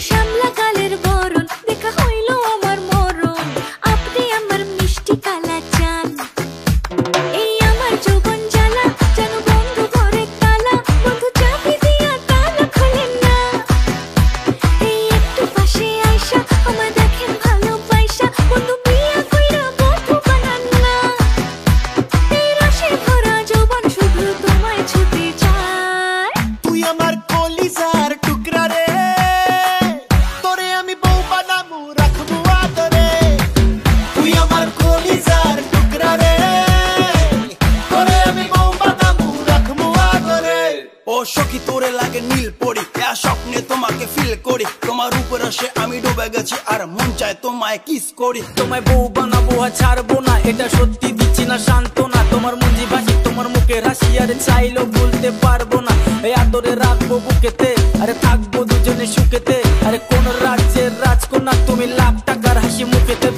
শ্যামলা কালের বরণ দেখা হইল আমার মরণ, আপনি আমার মিষ্টি কালা চান। এই আমার যৌবন জ্বালা যেন বন্ধু ঘরে তালা, বন্ধু চাবি দিয়া তালা খোলেন না। এই একটু পাশে আইসা আমায় দেখেন ভালোবাইসা, বন্ধু বিয়া কইরা বন্ধু বানান না। এই রসে ভরা যৌবন শুধু তোমায় ছুতে চায়। তুই আমার কলিজার টুকরা রে, তোরে আমি বউ বানামু রাখবো আদরে। তুই আমার কলিজার টুকরা রে, তোরে আমি বউ বানামু রাখবো আদরে। ও সখী তোরে লাগে নীল পরি, স্বপ্নে তোমাকে ফিল করি, তোমার উপর আসে আমি ডুবে গেছি আর মন চায় তোমায় কিস করি। তোমায় বউ বানাবো আর ছাড়বো না, এটা সত্যি দিচ্ছি না সান্ত্বনা। তোমার মুঞ্জি ভাসি তোমার মুখের হাসি, আর চাইলেও ভুলতে পারবো না। এই আদরে রাখবো বুকেতে, আরে থাকবো দুজনে সুখেতে। আরে কোন রাজ্যের রাজকন্যা তুমি, লাখ টাকার হাসি মুখেতে।